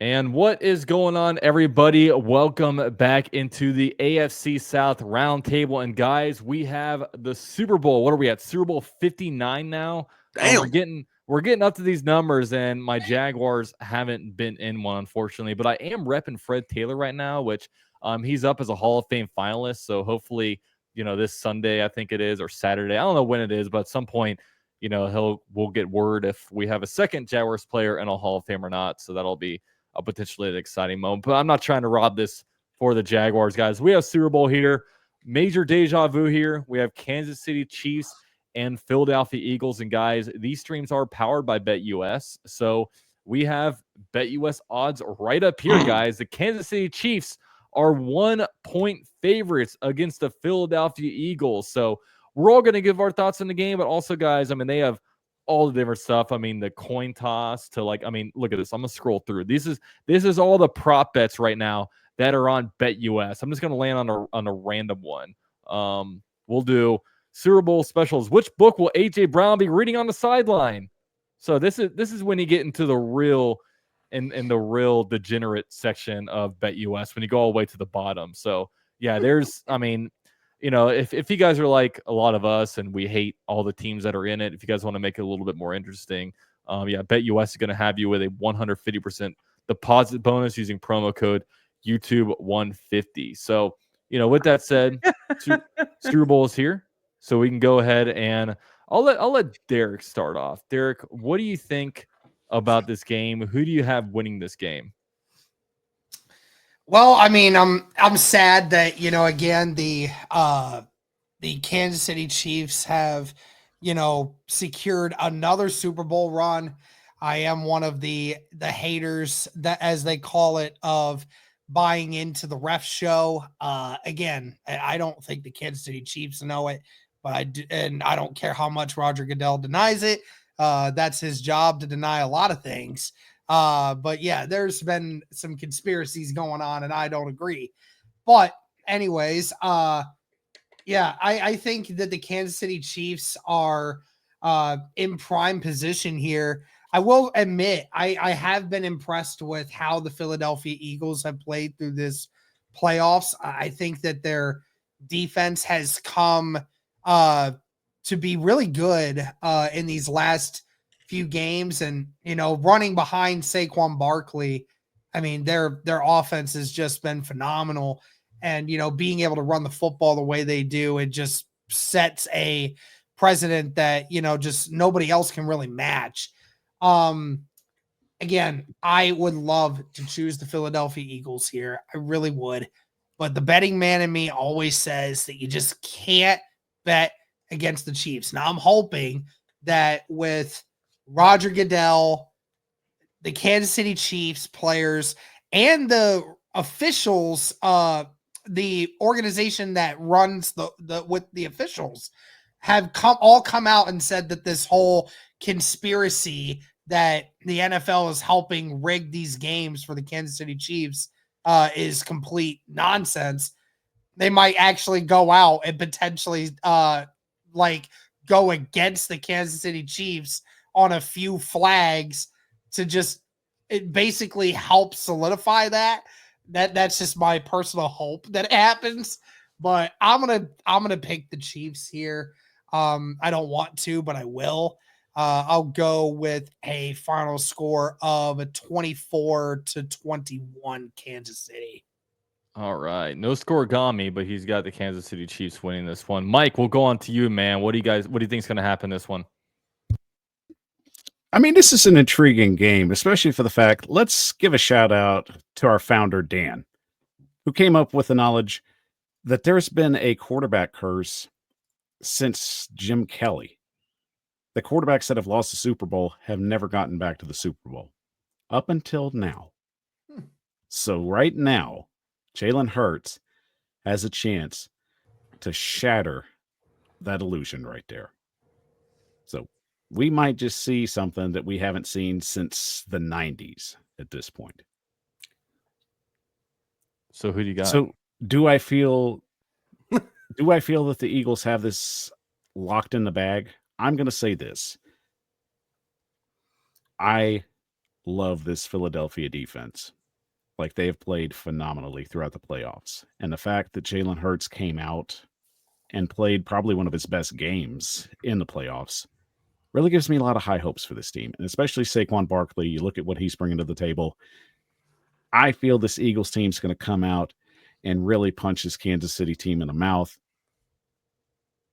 And what is going on, everybody? Welcome back into the AFC South Roundtable. And guys, we have the Super Bowl. What are we at? Super Bowl 59 now. Damn. We're getting up to these numbers, and my Jaguars haven't been in one, unfortunately. But I am repping Fred Taylor right now, which he's up as a Hall of Fame finalist. So hopefully, this Sunday, I think it is, or Saturday. I don't know when it is, but at some point, we'll get word if we have a second Jaguars player in a Hall of Fame or not. So that'll be potentially an exciting moment. But I'm not trying to rob this for the Jaguars, guys. We have Super Bowl here. Major deja vu here. We have Kansas City Chiefs and Philadelphia Eagles. And guys, these streams are powered by BetUS. So we have BetUS odds right up here, guys. The Kansas City Chiefs are 1-point favorites against the Philadelphia Eagles. So we're all going to give our thoughts on the game, but also, guys, they have all the different stuff. The coin toss to look at this. I'm gonna scroll through. This is all the prop bets right now that are on BetUS. I'm just gonna land on a random one. We'll do Super Bowl specials. Which book will AJ Brown be reading on the sideline? So this is when you get into the real in the real degenerate section of BetUS when you go all the way to the bottom. So yeah, there's if you guys are like a lot of us and we hate all the teams that are in it, if you guys want to make it a little bit more interesting, BetUS is going to have you with a 150% deposit bonus using promo code YouTube150. So, with that said, Super Bowl is here. So we can go ahead and I'll let Derek start off. Derek, what do you think about this game? Who do you have winning this game? Well, I'm sad that again the Kansas City Chiefs have secured another Super Bowl run. I am one of the haters, that as they call it, of buying into the ref show. Again, I don't think the Kansas City Chiefs know it, but I do, and I don't care how much Roger Goodell denies it. That's his job to deny a lot of things. But yeah, there's been some conspiracies going on, and I don't agree. But anyways, yeah, I think that the Kansas City Chiefs are in prime position here. I will admit, I have been impressed with how the Philadelphia Eagles have played through this playoffs. I think that their defense has come to be really good in these last few games, and running behind Saquon Barkley, their offense has just been phenomenal, and being able to run the football the way they do, it just sets a precedent that just nobody else can really match. Again, I would love to choose the Philadelphia Eagles here. I really would, but the betting man in me always says that you just can't bet against the Chiefs. Now I'm hoping that with Roger Goodell, the Kansas City Chiefs players, and the officials, the organization that runs the with the officials, have come out and said that this whole conspiracy that the NFL is helping rig these games for the Kansas City Chiefs is complete nonsense. They might actually go out and potentially go against the Kansas City Chiefs on a few flags to just it basically help solidify that's just my personal hope that it happens. But I'm gonna pick the Chiefs here. I don't want to, but I will. I'll go with a final score of 24-21 Kansas City. All right. No scoregami, but he's got the Kansas City Chiefs winning this one. Mike, we'll go on to you, man. What do you think is going to happen this one? This is an intriguing game, especially for the fact, let's give a shout out to our founder, Dan, who came up with the knowledge that there's been a quarterback curse since Jim Kelly. The quarterbacks that have lost the Super Bowl have never gotten back to the Super Bowl up until now. So right now, Jalen Hurts has a chance to shatter that illusion right there. So we might just see something that we haven't seen since the 90s at this point. So who do you got? So do I feel that the Eagles have this locked in the bag? I'm going to say this. I love this Philadelphia defense. Like, they have played phenomenally throughout the playoffs. And the fact that Jalen Hurts came out and played probably one of his best games in the playoffs really gives me a lot of high hopes for this team. And especially Saquon Barkley, you look at what he's bringing to the table. I feel this Eagles team's going to come out and really punch this Kansas City team in the mouth.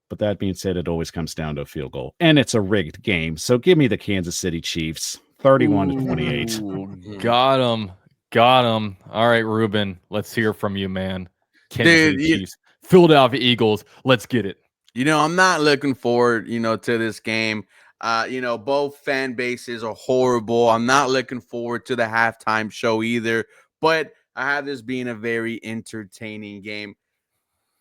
But that being said, it always comes down to a field goal. And it's a rigged game. So give me the Kansas City Chiefs, 31-28. Ooh, got him. Got him. All right, Ruben, let's hear from you, man. Kansas City Chiefs, Philadelphia Eagles. Let's get it. I'm not looking forward, to this game. Both fan bases are horrible. I'm not looking forward to the halftime show either, but I have this being a very entertaining game.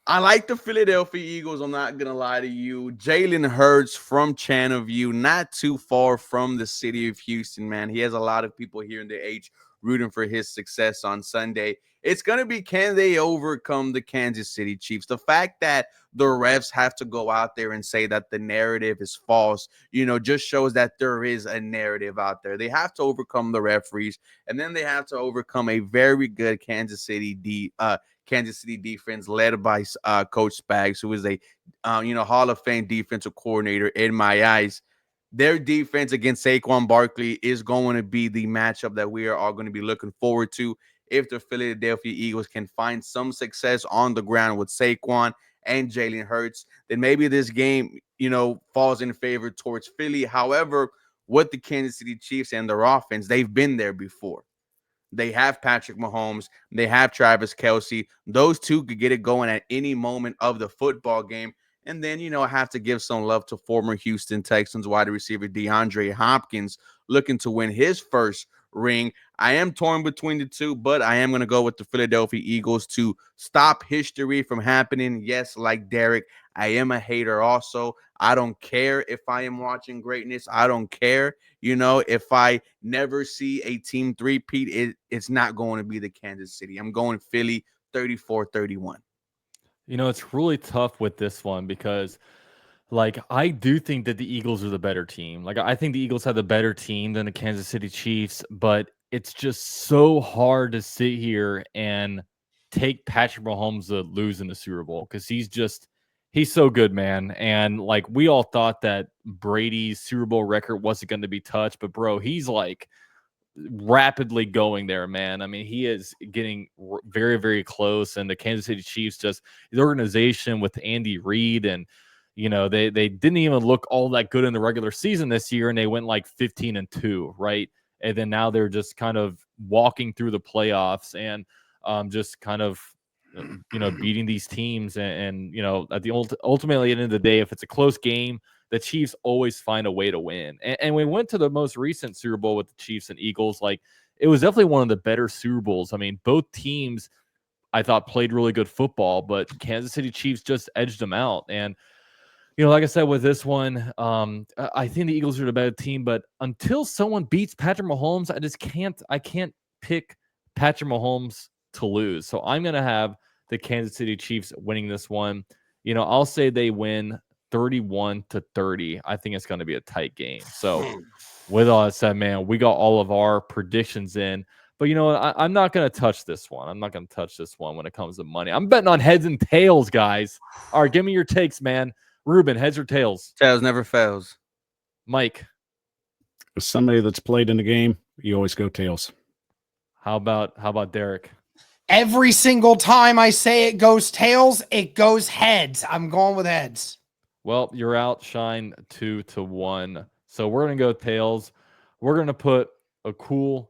I like the Philadelphia Eagles. I'm not going to lie to you. Jalen Hurts from Channelview, not too far from the city of Houston, man. He has a lot of people here in the H rooting for his success on Sunday. It's going to be, can they overcome the Kansas City Chiefs? The fact that the refs have to go out there and say that the narrative is false, just shows that there is a narrative out there. They have to overcome the referees, and then they have to overcome a very good Kansas City defense led by Coach Spags, who is a Hall of Fame defensive coordinator in my eyes. Their defense against Saquon Barkley is going to be the matchup that we are all going to be looking forward to. If the Philadelphia Eagles can find some success on the ground with Saquon and Jalen Hurts, then maybe this game, falls in favor towards Philly. However, with the Kansas City Chiefs and their offense, they've been there before. They have Patrick Mahomes. They have Travis Kelce. Those two could get it going at any moment of the football game. And then, I have to give some love to former Houston Texans wide receiver DeAndre Hopkins, looking to win his first ring. I am torn between the two, but I am going to go with the Philadelphia Eagles to stop history from happening. Yes, like Derek, I am a hater also. I don't care if I am watching greatness. I don't care. If I never see a team three-peat, it's not going to be the Kansas City. I'm going Philly 34-31. It's really tough with this one because, I do think that the Eagles are the better team. I think the Eagles have the better team than the Kansas City Chiefs, but it's just so hard to sit here and take Patrick Mahomes to lose in the Super Bowl because he's so good, man. And we all thought that Brady's Super Bowl record wasn't going to be touched, but bro, he's rapidly going there, man. I mean, he is getting very, very close. And the Kansas City Chiefs, just the organization with Andy Reid, and they didn't even look all that good in the regular season this year, and they went 15-2, right? And then now they're just kind of walking through the playoffs and just kind of beating these teams, and at the ultimately at the end of the day, if it's a close game, the Chiefs always find a way to win. And we went to the most recent Super Bowl with the Chiefs and Eagles. It was definitely one of the better Super Bowls. I mean, both teams, I thought, played really good football, but Kansas City Chiefs just edged them out. And, like I said, with this one, I think the Eagles are the better team, but until someone beats Patrick Mahomes, I can't pick Patrick Mahomes to lose. So I'm going to have the Kansas City Chiefs winning this one. I'll say they win 31-30. I think it's going to be a tight game. So with all that said, man, we got all of our predictions in. But you know what? I'm not going to touch this one. I'm not going to touch this one when it comes to money. I'm betting on heads and tails, guys. All right, give me your takes, man. Ruben, heads or tails? Tails never fails. Mike? As somebody that's played in the game, you always go tails. How about Derek? Every single time I say it goes tails, it goes heads. I'm going with heads. Well, you're out, Shine, 2-1. So we're going to go tails. We're going to put a cool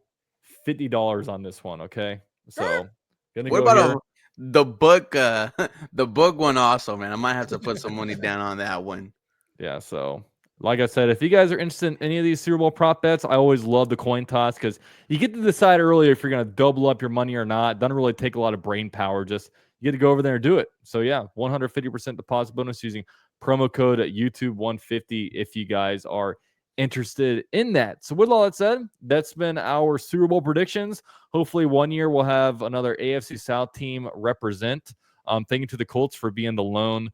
$50 on this one, okay? So gonna what go about here. the book? The book one also, man. I might have to put some money down on that one. Yeah, so like I said, if you guys are interested in any of these Super Bowl prop bets, I always love the coin toss because you get to decide earlier if you're going to double up your money or not. It doesn't really take a lot of brain power. Just you get to go over there and do it. So yeah, 150% deposit bonus using promo code at YouTube150 if you guys are interested in that. So with all that said, that's been our Super Bowl predictions. Hopefully one year we'll have another AFC South team represent. Thank you to the Colts for being the lone,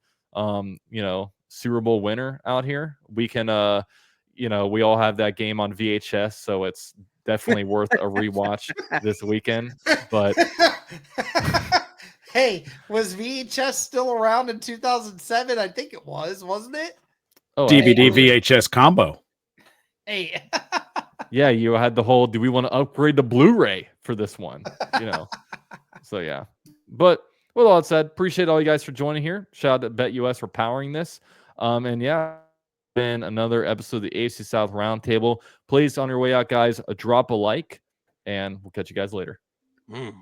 Super Bowl winner out here. We can, we all have that game on VHS, so it's definitely worth a rewatch this weekend. But hey, was VHS still around in 2007? I think it was, wasn't it? oh, DVD absolutely. VHS combo. Hey. Yeah, you had the whole, do we want to upgrade the Blu-ray for this one? You know. So yeah. But with all that said, appreciate all you guys for joining here. Shout out to BetUS for powering this. And yeah, been another episode of the AFC South Roundtable. Please, on your way out, guys, drop a like, and we'll catch you guys later.